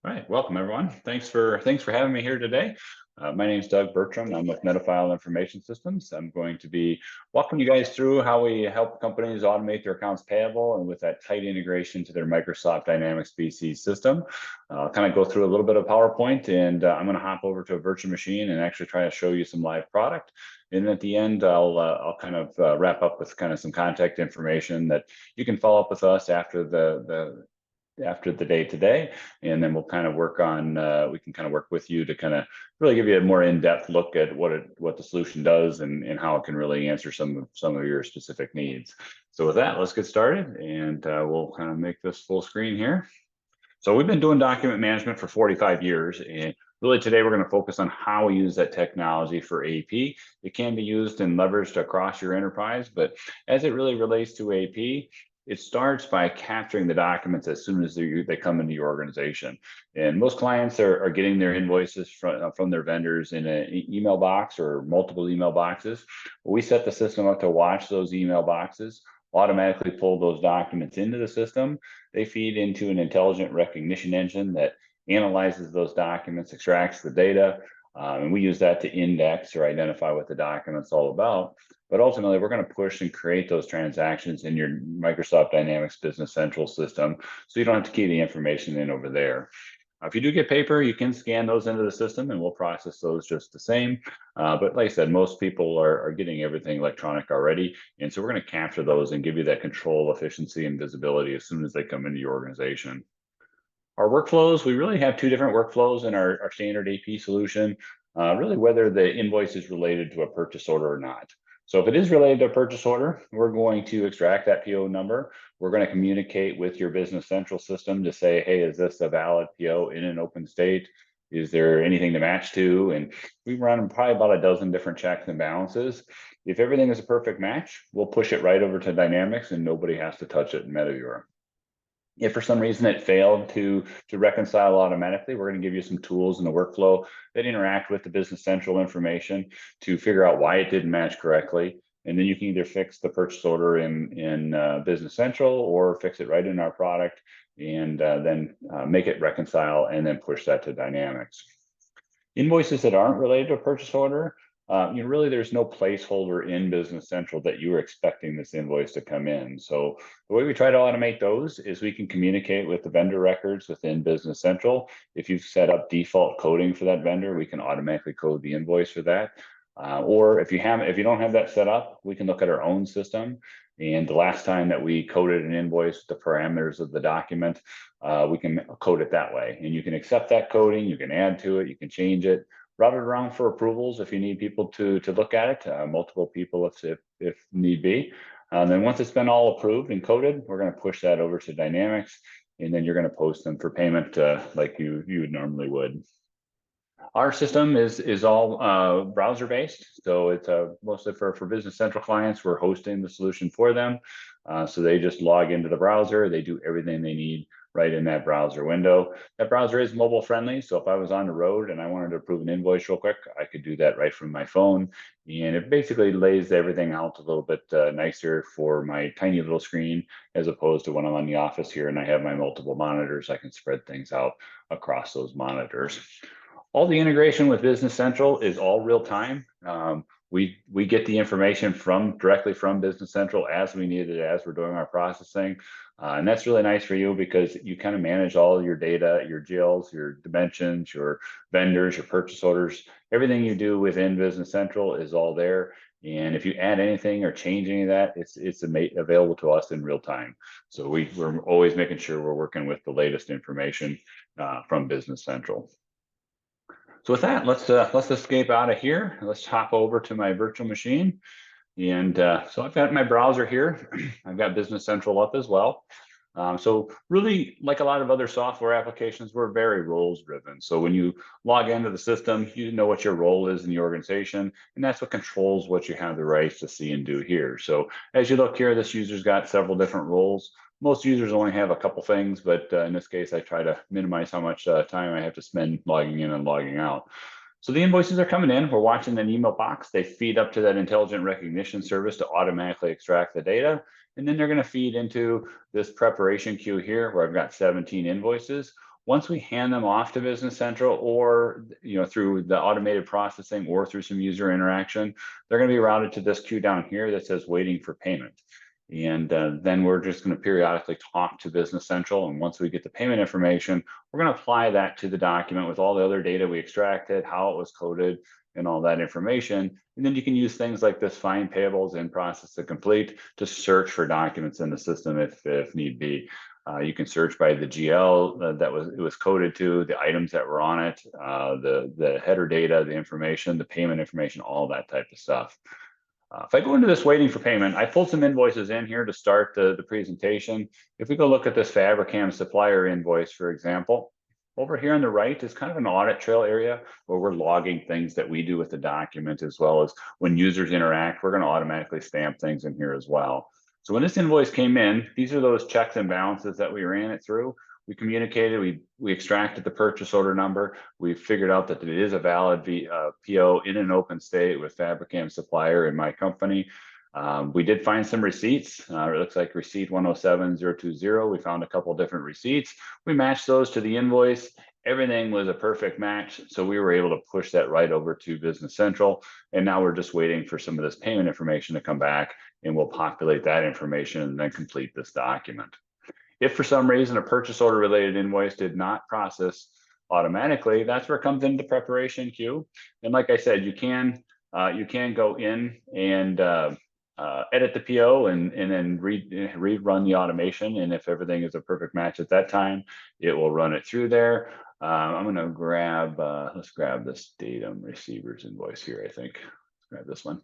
Right. Welcome, everyone. Thanks for having me here today. My name is Doug Bertram. I'm with MetaViewer Information Systems. I'm going to be walking you guys through how we help companies automate their accounts payable and with that tight integration to their Microsoft Dynamics BC system. I'll kind of go through a little bit of PowerPoint, and I'm going to hop over to a virtual machine and actually try to show you some live product. And at the end, I'll kind of wrap up with kind of some contact information that you can follow up with us after the day today, and then we'll kind of work on we can kind of work with you to kind of really give you a more in-depth look at what the solution does and how it can really answer some of your specific needs. So with that, let's get started, and we'll kind of make this full screen here. So we've been doing document management for 45 years, and really today we're going to focus on how we use that technology for AP. It can be used and leveraged across your enterprise, but as it really relates to AP, it starts by capturing the documents as soon as they come into your organization. And most clients are getting their invoices from their vendors in an email box or multiple email boxes. We set the system up to watch those email boxes, automatically pull those documents into the system. They feed into an intelligent recognition engine that analyzes those documents, extracts the data, and we use that to index or identify what the document's all about. But ultimately, we're going to push and create those transactions in your Microsoft Dynamics Business Central system, so you don't have to key the information in over there. If you do get paper, you can scan those into the system and we'll process those just the same. But like I said, most people are getting everything electronic already. And so we're going to capture those and give you that control, efficiency, and visibility as soon as they come into your organization. Our workflows, we really have two different workflows in our standard AP solution, really whether the invoice is related to a purchase order or not. So if it is related to a purchase order, we're going to extract that PO number. We're going to communicate with your Business Central system to say, hey, is this a valid PO in an open state? Is there anything to match to? And we run probably about a dozen different checks and balances. If everything is a perfect match, we'll push it right over to Dynamics and nobody has to touch it in MetaViewer. If for some reason it failed to reconcile automatically, we're going to give you some tools in the workflow that interact with the Business Central information to figure out why it didn't match correctly. And then you can either fix the purchase order in Business Central or fix it right in our product and then make it reconcile and then push that to Dynamics. Invoices that aren't related to a purchase order, really there's no placeholder in Business Central that you were expecting this invoice to come in. So the way we try to automate those is we can communicate with the vendor records within Business Central. If you've set up default coding for that vendor, we can automatically code the invoice for that. Or if you don't have that set up, we can look at our own system. And the last time that we coded an invoice, the parameters of the document, we can code it that way. And you can accept that coding, you can add to it, you can change it, route it around for approvals if you need people to look at it, multiple people if need be. Then once it's been all approved and coded, we're going to push that over to Dynamics, and then you're going to post them for payment like you normally would. Our system is all browser based, so it's mostly for Business Central clients. We're hosting the solution for them, so they just log into the browser. They do everything they need right in that browser window. That browser is mobile friendly, so if I was on the road and I wanted to approve an invoice real quick, I could do that right from my phone, and it basically lays everything out a little bit nicer for my tiny little screen as opposed to when I'm on the office here and I have my multiple monitors. I can spread things out across those monitors. All the integration with Business Central is all real time. We get the information directly from Business Central as we need it, as we're doing our processing. And that's really nice for you because you kind of manage all your data, your GLs, your dimensions, your vendors, your purchase orders. Everything you do within Business Central is all there. And if you add anything or change any of that, it's available to us in real time. So we're always making sure we're working with the latest information from Business Central. So with that, let's escape out of here. Let's hop over to my virtual machine. And so I've got my browser here. I've got Business Central up as well. So really, like a lot of other software applications, we're very roles driven. So when you log into the system, you know what your role is in the organization, and that's what controls what you have the rights to see and do here. So as you look here, this user's got several different roles. Most users only have a couple things, but in this case, I try to minimize how much time I have to spend logging in and logging out. So the invoices are coming in. We're watching an email box. They feed up to that intelligent recognition service to automatically extract the data. And then they're going to feed into this preparation queue here where I've got 17 invoices. once we hand them off to Business Central, or through the automated processing or through some user interaction, they're going to be routed to this queue down here that says waiting for payment. And then we're just going to periodically talk to Business Central. And once we get the payment information, we're going to apply that to the document with all the other data we extracted, how it was coded, and all that information. And then you can use things like this find payables in process to complete to search for documents in the system if need be. You can search by the GL that it was coded to, the items that were on it, the header data, the information, the payment information, all that type of stuff. If I go into this waiting for payment, I pulled some invoices in here to start the presentation. If we go look at this Fabricam supplier invoice, for example, over here on the right is kind of an audit trail area where we're logging things that we do with the document, as well as when users interact, we're going to automatically stamp things in here as well. So when this invoice came in, these are those checks and balances that we ran it through. We communicated, we extracted the purchase order number. We figured out that it is a valid PO in an open state with Fabricam supplier in my company. We did find some receipts. It looks like receipt 107020. We found a couple different receipts. We matched those to the invoice. Everything was a perfect match. So we were able to push that right over to Business Central. And now we're just waiting for some of this payment information to come back, and we'll populate that information and then complete this document. If for some reason a purchase order related invoice did not process automatically, that's where it comes into the preparation queue. And like I said, you can go in and edit the PO and then rerun the automation. And if everything is a perfect match at that time, it will run it through there. I'm going to grab, let's grab this datum receivers invoice here, I think. Let's grab this one.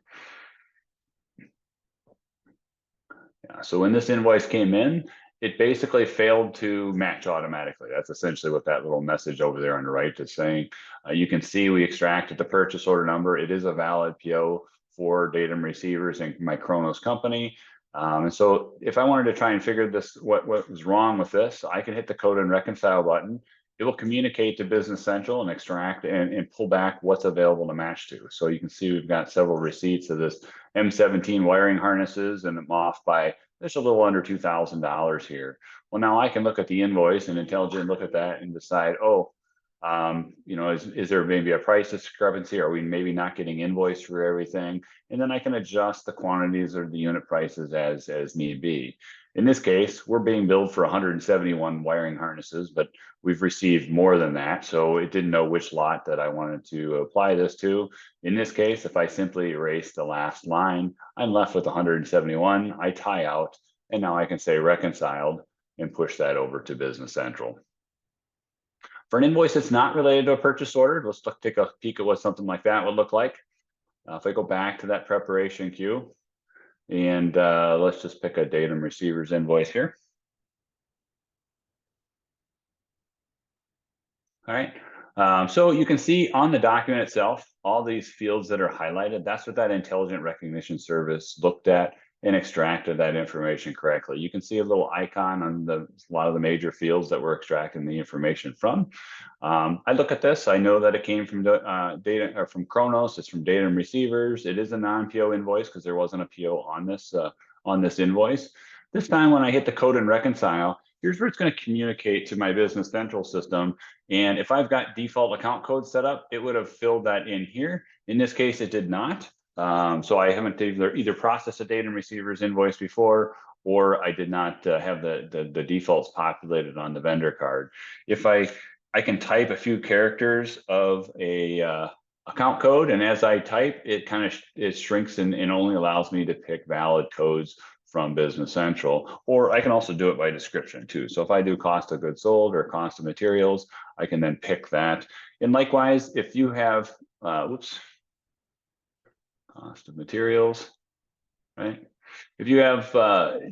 Yeah, so when this invoice came in, it basically failed to match automatically. That's essentially what that little message over there on the right is saying. You can see we extracted the purchase order number. It is a valid PO for datum receivers in my Kronos company. And so if I wanted to try and figure this, what was wrong with this, I can hit the code and reconcile button. It will communicate to Business Central and extract and pull back what's available to match to. So you can see we've got several receipts of this M17 wiring harnesses, and I'm off by just a little under $2,000 here. Well, now I can look at the invoice and intelligently look at that and decide, is there maybe a price discrepancy? Are we maybe not getting invoiced for everything? And then I can adjust the quantities or the unit prices as need be. In this case, we're being billed for 171 wiring harnesses, but we've received more than that. So it didn't know which lot that I wanted to apply this to. In this case, if I simply erase the last line, I'm left with 171. I tie out, and now I can say reconciled and push that over to Business Central. For an invoice that's not related to a purchase order, let's take a peek at what something like that would look like. If I go back to that preparation queue, and let's just pick a datum receivers invoice here. All right, so you can see on the document itself, all these fields that are highlighted, that's what that intelligent recognition service looked at and extracted that information correctly. You can see a little icon on a lot of the major fields that we're extracting the information from. I look at this, I know that it came from data or from Kronos. It's from datum receivers. It is a non-PO invoice because there wasn't a PO on this invoice. This time when I hit the code and reconcile, here's where it's going to communicate to my Business Central system. And if I've got default account code set up, it would have filled that in here. In this case, it did not. So I haven't either processed a datum receivers invoice before, or I did not have the defaults populated on the vendor card. If I can type a few characters of a account code, and as I type, it shrinks and only allows me to pick valid codes from Business Central, or I can also do it by description too. So if I do cost of goods sold or cost of materials, I can then pick that. And likewise, if you have, cost of materials, right? If you have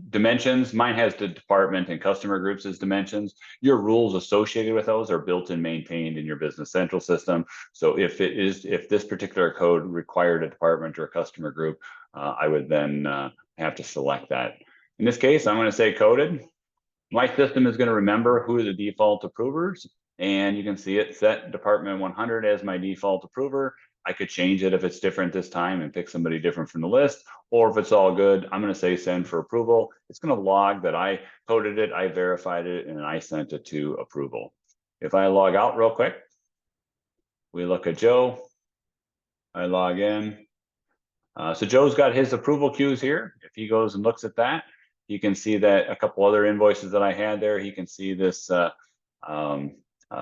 dimensions, mine has the department and customer groups as dimensions. Your rules associated with those are built and maintained in your Business Central system. So if this particular code required a department or a customer group, I would then have to select that. In this case, I'm going to say coded. My system is going to remember who are the default approvers, and you can see it set department 100 as my default approver. I could change it if it's different this time and pick somebody different from the list, or if it's all good, I'm going to say send for approval. It's going to log that I coded it, I verified it, and I sent it to approval. If I log out real quick, we look at Joe. I log in. So Joe's got his approval queues here. If he goes and looks at that, you can see that a couple other invoices that I had there. He can see this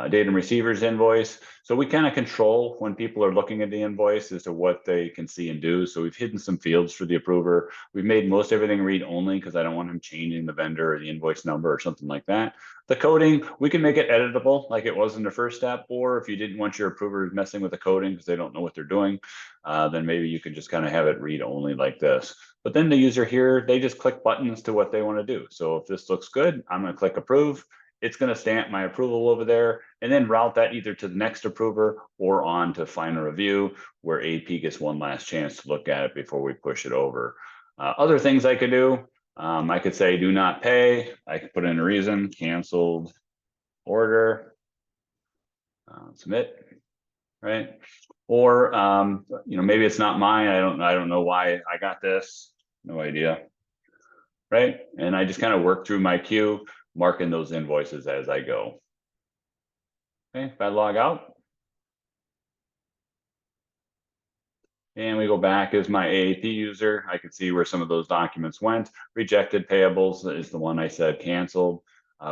datum receivers invoice. So we kind of control when people are looking at the invoice as to what they can see and do. So we've hidden some fields for the approver. We've made most everything read only because I don't want him changing the vendor or the invoice number or something like that. The coding, we can make it editable like it was in the first step, or if you didn't want your approvers messing with the coding because they don't know what they're doing, then maybe you could just kind of have it read only like this. But then the user here, they just click buttons to what they want to do. So if this looks good, I'm going to click approve. It's going to stamp my approval over there and then route that either to the next approver or on to final review, where AP gets one last chance to look at it before we push it over. Other things I could do, I could say do not pay. I could put in a reason, canceled order, submit, right? Or maybe it's not mine. I don't know why I got this. No idea, right? And I just kind of work through my queue, marking those invoices as I go. Okay, if I log out and we go back as my AAP user, I can see where some of those documents went. Rejected payables is the one I said canceled.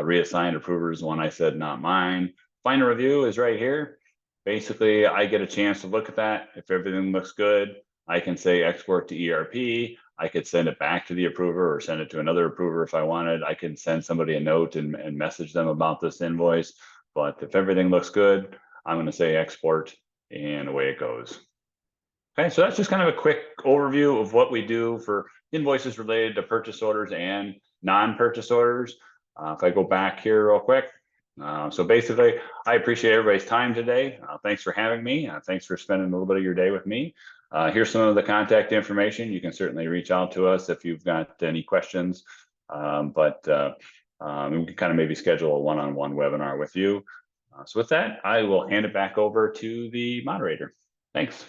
Reassigned approvers is the one I said not mine. Final review is right here. Basically, I get a chance to look at that. If everything looks good, I can say export to ERP. I could send it back to the approver or send it to another approver if I wanted. I can send somebody a note and message them about this invoice. But if everything looks good, I'm going to say export and away it goes. Okay, so that's just kind of a quick overview of what we do for invoices related to purchase orders and non-purchase orders. If I go back here real quick. So basically, I appreciate everybody's time today. Thanks for having me. Thanks for spending a little bit of your day with me. Here's some of the contact information. You can certainly reach out to us if you've got any questions. We can kind of maybe schedule a one-on-one webinar with you. So with that, I will hand it back over to the moderator. Thanks.